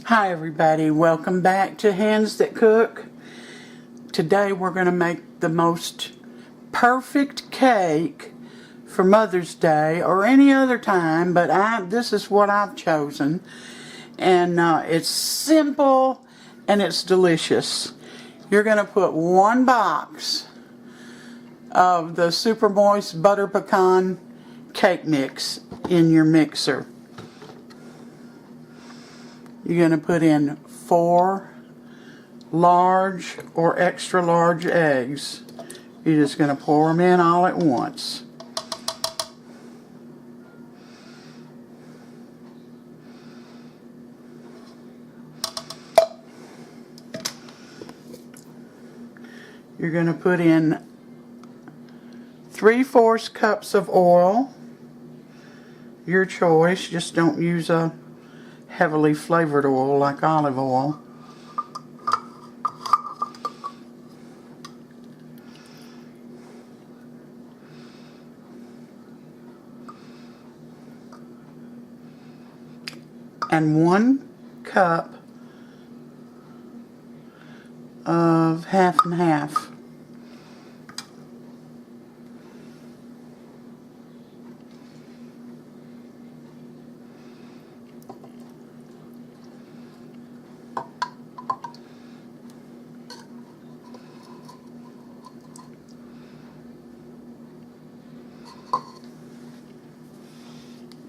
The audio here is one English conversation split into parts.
Hi everybody, welcome back to Handsthatcook. Today we're going to make the most perfect cake for Mother's Day or any other time, but this is what I've chosen. And it's simple and it's delicious. You're going to put 1 box of the super moist butter pecan cake mix in your mixer. You're going to put in 4 large or extra large eggs. You're just going to pour them in all at once. You're going to put in 3/4 cups of oil. Your choice. Just don't use a heavily flavored oil like olive oil. And 1 cup of half and half.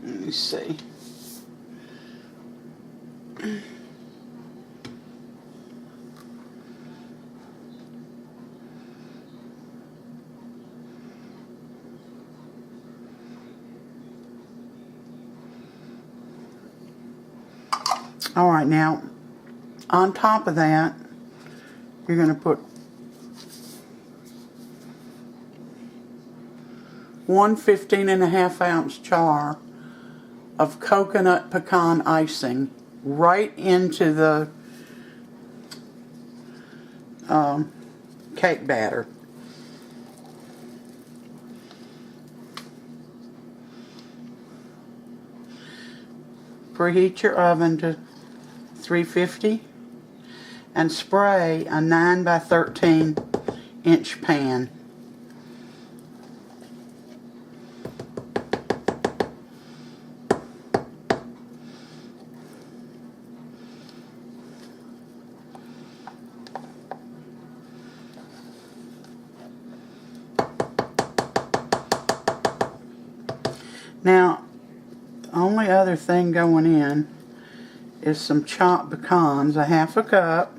Let me see. Alright, now on top of that you're going to put 1 15½ ounce jar of coconut pecan icing right into the cake batter. Preheat your oven to 350 and spray a 9 by 13 inch pan. Now, the only other thing going in is some chopped pecans, a 1/2 cup.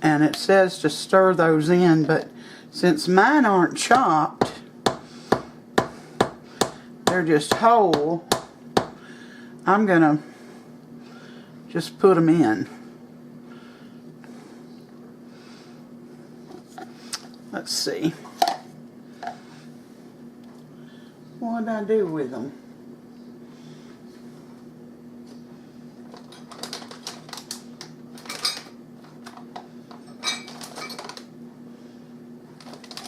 And it says to stir those in, but since mine aren't chopped, they're just whole, I'm going to just put them in. Let's see. What did I do with them?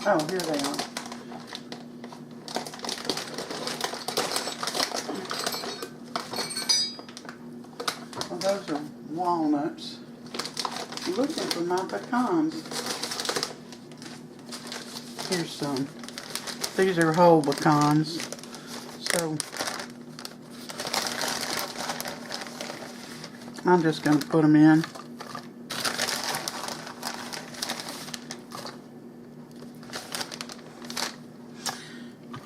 Oh, here they are. Well, those are walnuts. I'm looking for my pecans. Here's some. These are whole pecans. So I'm just going to put them in.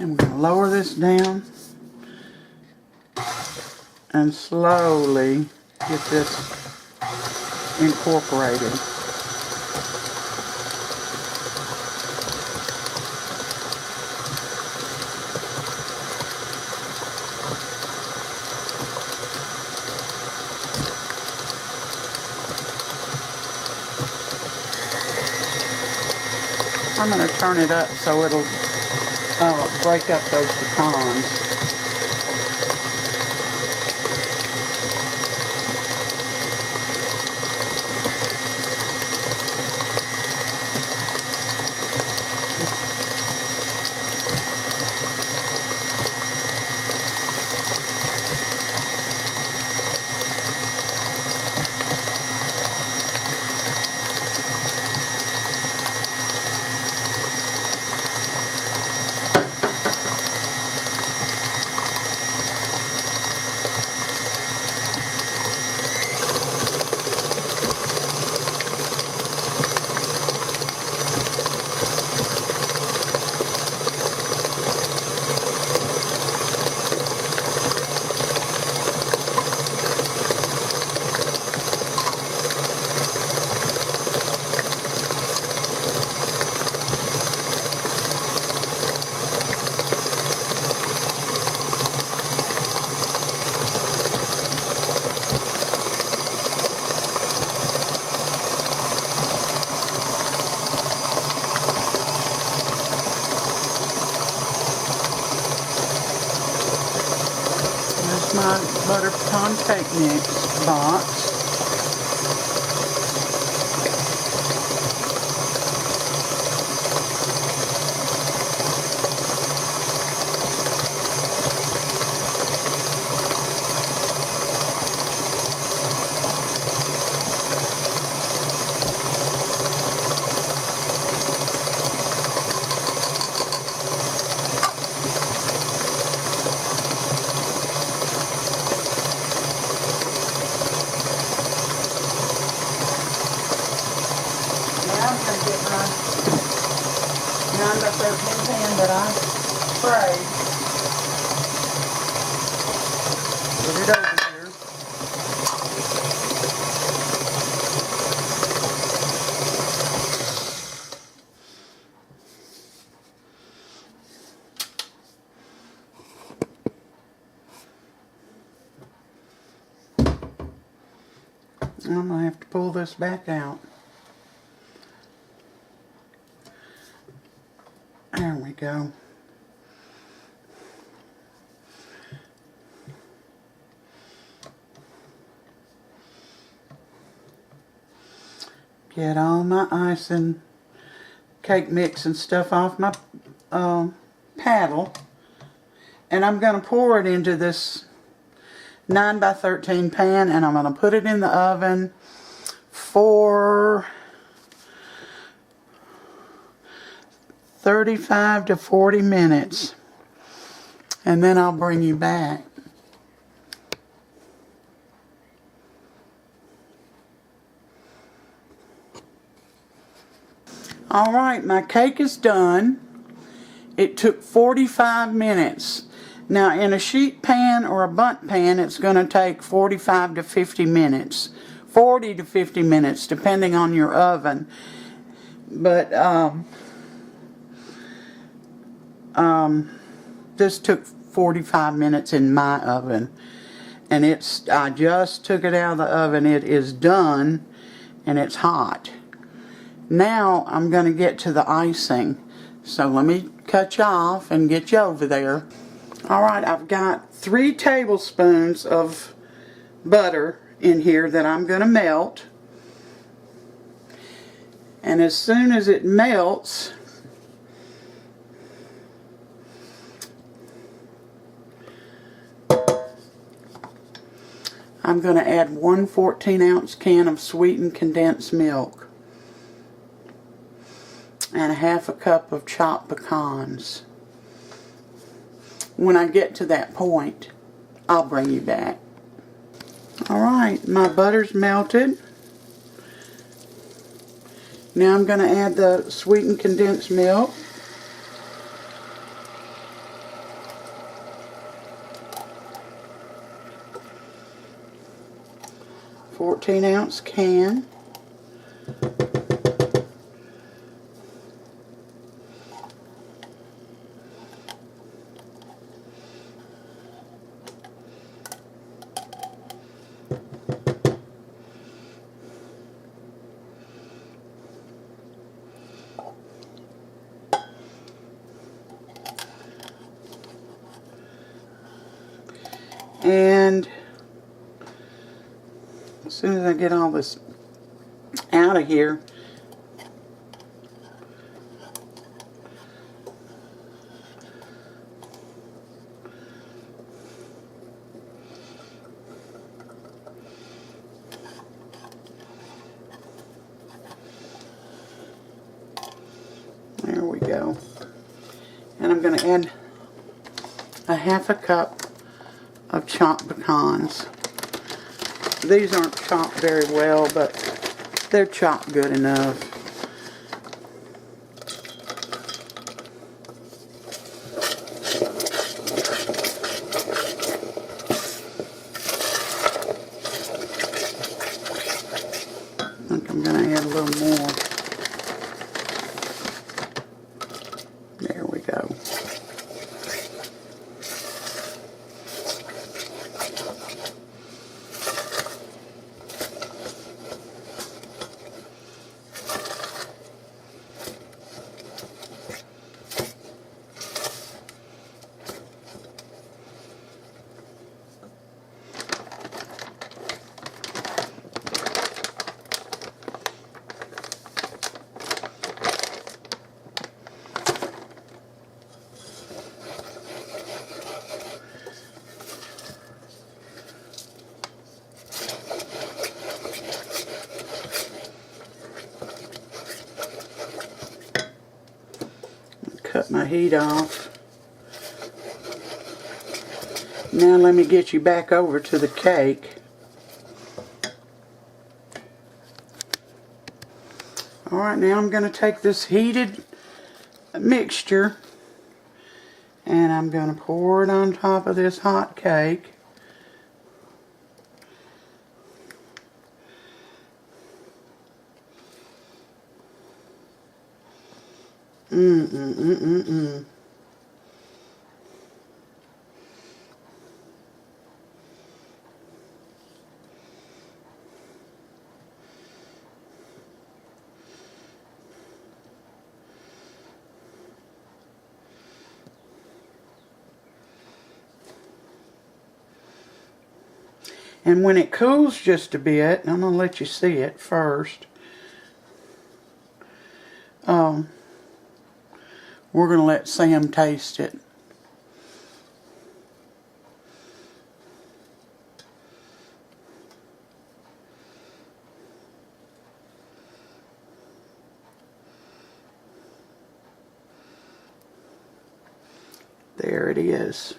And we're going to lower this down and slowly get this incorporated. I'm going to turn it up so it'll break up those pecans. butter pecan cake mix box. I'm going to get my 9x13 pan that I sprayed. Put it over here. I'm going to have to pull this back out. There we go. Get all my icing, cake mix and stuff off my paddle. And I'm going to pour it into this 9x13 pan, and I'm going to put it in the oven for 35 to 40 minutes, and then I'll bring you back. Alright, my cake is done. It took 45 minutes. Now in a sheet pan or a bundt pan, it's going to take 45 to 50 minutes. 40 to 50 minutes depending on your oven. But this took 45 minutes in my oven, and I just took it out of the oven. It is done, and it's hot. Now I'm going to get to the icing, so let me cut you off and get you over there. Alright, I've got 3 tablespoons of butter in here that I'm going to melt, and as soon as it melts, I'm going to add 1 14-ounce can of sweetened condensed milk and a half a cup of chopped pecans. When I get to that point, I'll bring you back. Alright, my butter's melted. Now I'm going to add the sweetened condensed milk. A 14-ounce can. And as soon as I get all this out of here, there we go. And I'm going to add a half a cup of chopped pecans. These aren't chopped very well, but they're chopped good enough. I think I'm going to add a little more. There we go. cut my heat off. Now let me get you back over to the cake. Alright, now I'm going to take this heated mixture and I'm going to pour it on top of this hot cake. And when it cools just a bit, I'm going to let you see it first. We're going to let Sam taste it. There it is.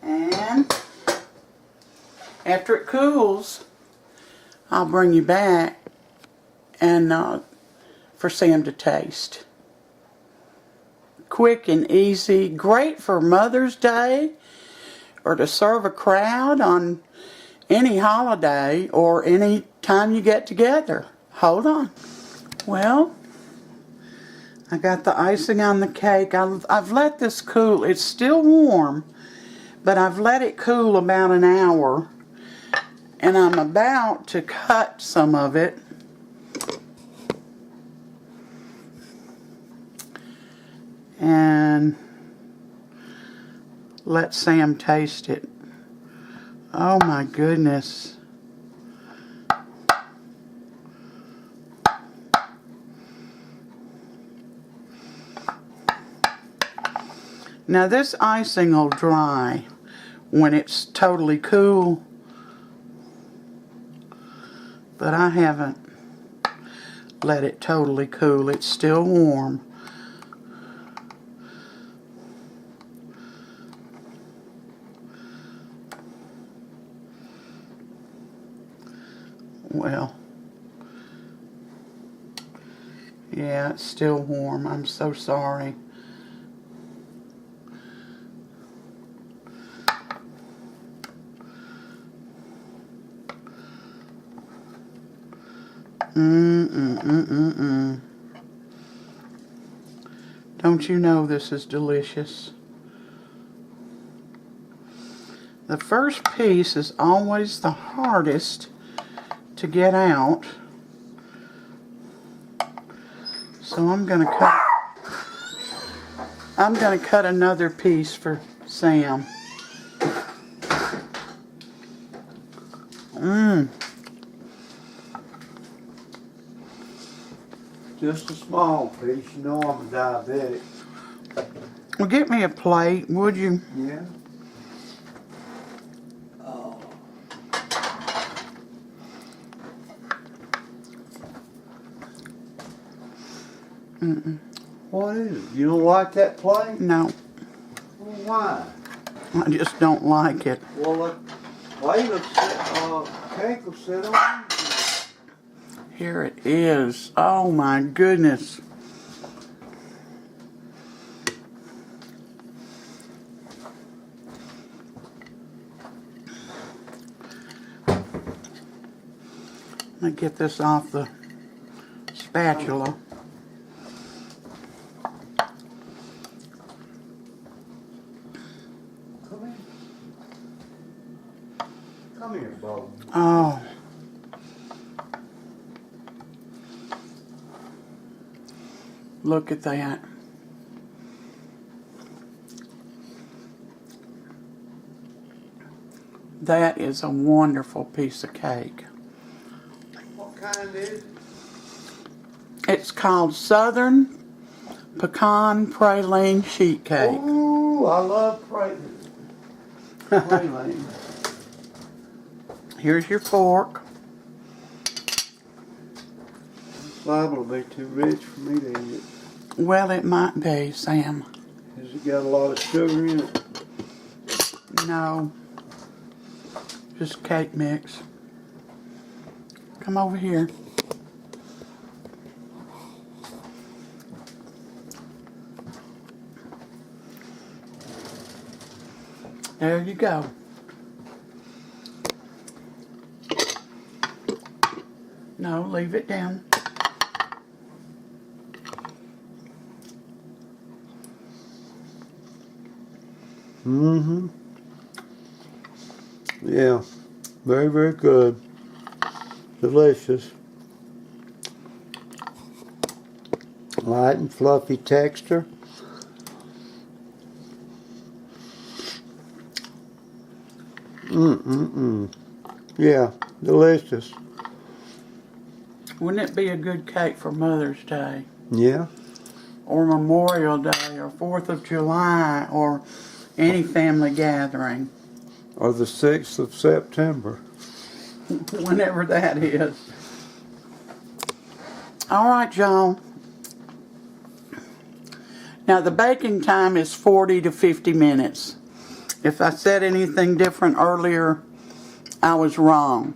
And after it cools, I'll bring you back and for Sam to taste. Quick and easy, great for Mother's Day or to serve a crowd on any holiday or any time you get together. Hold on. Well, I got the icing on the cake. I've let this cool. It's still warm, but I've let it cool about an hour, and I'm about to cut some of it. And let Sam taste it. Oh my goodness. Now this icing will dry when it's totally cool, but I haven't let it totally cool. It's still warm. Well, yeah, it's still warm. I'm so sorry. Don't you know this is delicious? The first piece is always the hardest to get out. So I'm going to cut another piece for Sam. Just a small piece, you know I'm a diabetic. Well, get me a plate, would you? Yeah. What is it? You don't like that plate? No. Well, why? I just don't like it. Well, the plate will cake will sit on. Here it is. Oh my goodness. Let me get this off the spatula. Come here, Bo. Oh. Look at that. That is a wonderful piece of cake. What kind is it? It's called Southern Pecan Praline Sheet Cake. Ooh, I love praline. praline. Here's your fork. Liable to be too rich for me to eat it. Well, it might be, Sam. Has it got a lot of sugar in it? No. Just cake mix. Come over here. There you go. No, leave it down. Mm-hmm. Yeah. Very, very good. Delicious. Light and fluffy texture. Yeah, delicious. Wouldn't it be a good cake for Mother's Day? Yeah. Or Memorial Day, or 4th of July, or any family gathering. Or the 6th of September. Whenever that is. Alright, y'all. Now the baking time is 40 to 50 minutes. If I said anything different earlier, I was wrong.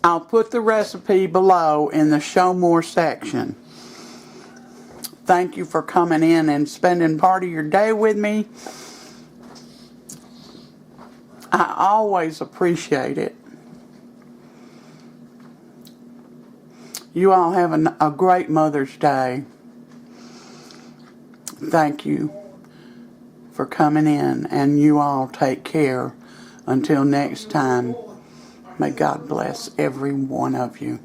I'll put the recipe below in the show more section. Thank you for coming in and spending part of your day with me. I always appreciate it. You all have a great Mother's Day. Thank you for coming in, and you all take care. Until next time, may God bless every one of you.